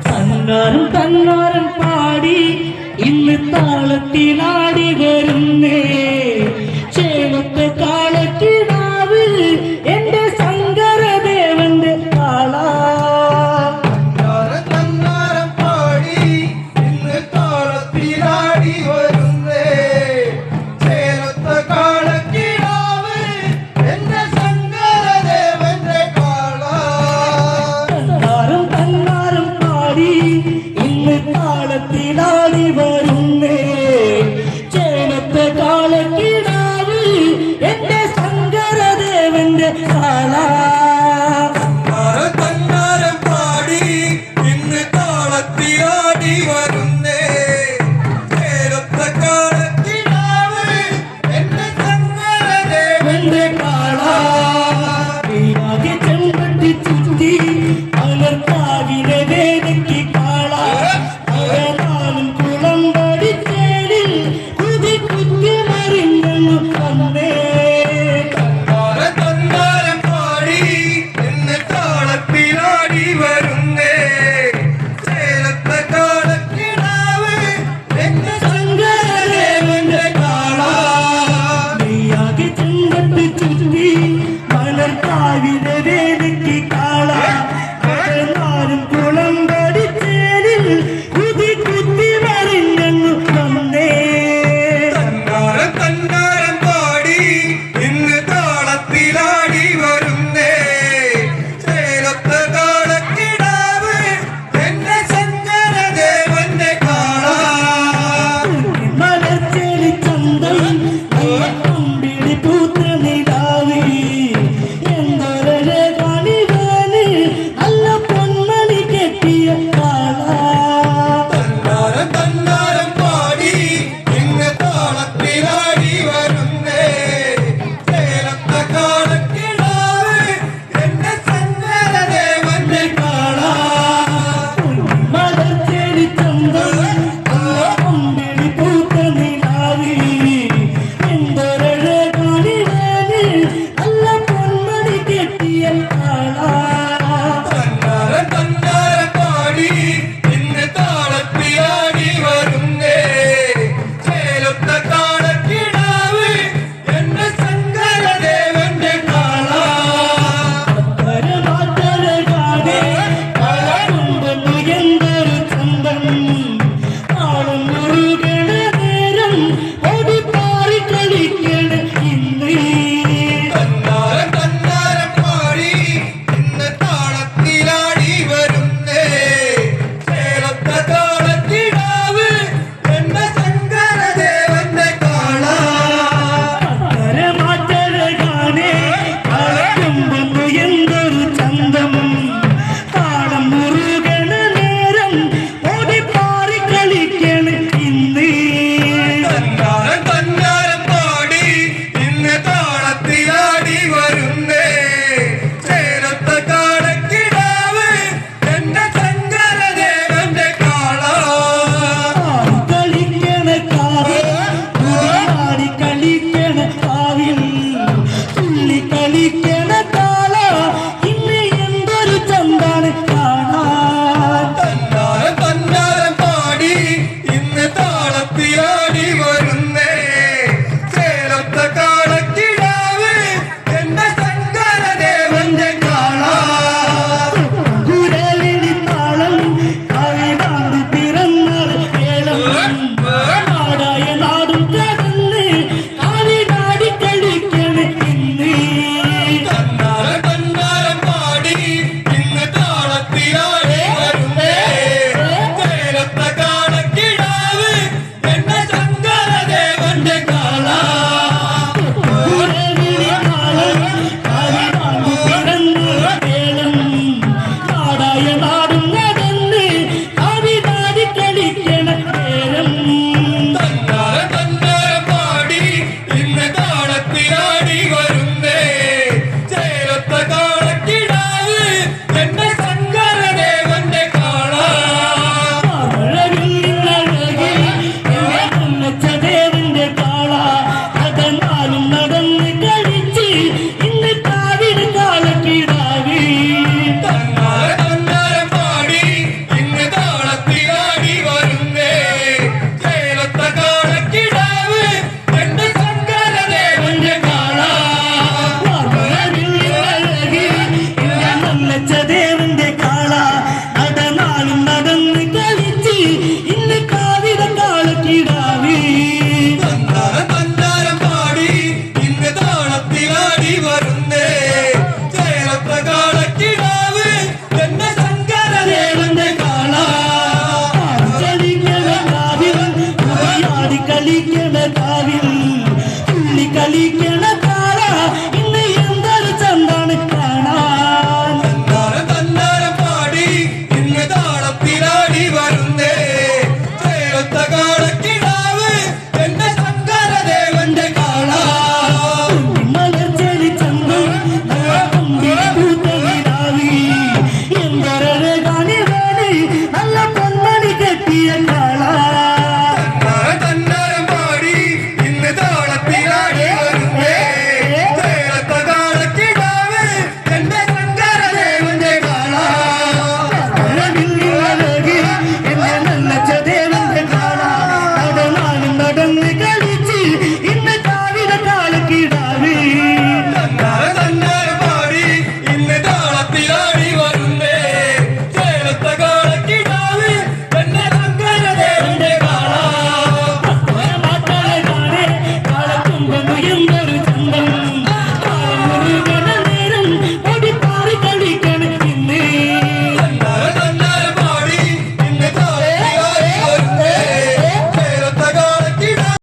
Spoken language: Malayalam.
തന്നാരും തന്നാരും പാടി ഇന്ന് താളത്തിലാടി വരുന്നേ ചേലത്തെ കാളക്കിടാവ് എന്റെ ശങ്കരദേവന്റെ കാള തന്നാരം പാടി ഇന്ന് താളത്തിലാടി വരുന്നേ ചേലത്തെ കാളക്കിടാവ് എന്റെ ശങ്കരദേവന്റെ കാള തന്നാരും തന്നാരും പാടി ഇന്ന് താളത്തിലാടി വരുന്നേ ചേലത്തെ കാളക്കിടാവ് എന്റെ ശങ്കരദേവന്റെ കാള തന്നാരം പാടി ഇന്ന് താളത്തിലാടി വരുന്നേ ചേലത്തെ കാളക്കിടാവ് എന്റെ ശങ്കരദേവന്റെ കാള ചെമ്പട്ടി ചുറ്റി അലർക്കാവിലെ വേദയ്ക്ക് കാള അവനാലും കുളം പഠിച്ചേരിൽ കുതി കുത്തി മറിഞ്ഞു വന്നേ തന്നാരം പാടി ഇന്ന് താളത്തിലാടി വരുന്നേ ചേലത്തെ കാളക്കിടാവ് എന്റെ ശങ്കരദേവന്റെ കാള നീയാകെ ചെമ്പട്ടി ചുറ്റി അലർക്കാവിലെ വേദയ്ക്ക് കാള അവനാലും കുളം പഠിച്ചേരിൽ കുതി കുത്തി മറിഞ്ഞു വന്നേ തന്നാരം പാടി ഇന്ന് താളത്തിലാടി വരുന്നേ ചേലത്തെ കാളക്കിടാവ് എന്റെ ശങ്കരദേവന്റെ കാള മലർച്ചെടി ചന്തം അമ്പിളി പൂത്ത നിലാവി എന്തൊരു കാണിവാന് നല്ല പൊന്മണി കെട്ടിയ കാള തന്നാരം പാടി ഇന്ന് താളത്തിലാടി വരുന്നേ ചേലത്തെ കാളക്കിടാവ് എന്റെ ശങ്കരദേവന്റെ കാള മലർച്ചെടി ചന്തം അമ്പിളി പൂത്ത നിലാവി എന്തൊരു കാണിവാന് നല്ല പൊന്മണി കെട്ടിയ കാള തന്നാരം പാടി ഇന്ന് താളത്തിലാടി വരുന്നേ ചേലത്തെ കാളക്കിടാവ് എന്റെ ശങ്കരദേവന്റെ കാള പരമാറ്റരകാതെ കളകുമ്പന്നു എന്തൊരു ചന്തം ആളും മുറുകണ നേരം ഓടിപ്പാറി കളിക്കണ ഇന്ന് തന്നാരം പാടി ഇന്ന് താളത്തിലാടി വരുന്നേ ചേലത്തെ കാളക്കിടാവ് എന്റെ ശങ്കരദേവന്റെ കാള പരമാറ്റരകാതെ കളകുമ്പന്നു എന്തൊരു ചന്തം ആളും മുറുകണ നേരം ഓടിപ്പാറി കളിക്കണ ഇന്ന് തന്നാരം പാടി ഇന്ന് താളത്തിലാടി വരുന്നേ ചേലത്തെ കാളക്കിടാവ് എന്റെ ശങ്കരദേവന്റെ കാള കളിക്കണ കാവിൽ കുടിയാടി കളിക്കണ കാവിൽ തുള്ളി കളിക്കണ കാള ഇന്ന് എന്തൊരു ചന്താണ് കാണാൻ തന്നാരം പാടി ഇന്ന് താളത്തിലാടി വരുന്നേ ചേലത്തെ കാളക്കിടാവ് എന്റെ ശങ്കരദേവന്റെ കാള കുരലിനി താളം കവിതാന്തി പിറന്നാൾ കേളം നാടായ നാടും കടന്ന് കാവിനാടി കളിക്കണ ഇന്ന് തന്നാരം പാടി ഇന്ന് താളത്തിലാടി വരുന്നേ ചേലത്തെ കാളക്കിടാവ് എന്റെ ശങ്കരദേവന്റെ കാള കുരലിനി താളം കവിതാന്തി പിറന്നാൾ കേളം നാടായ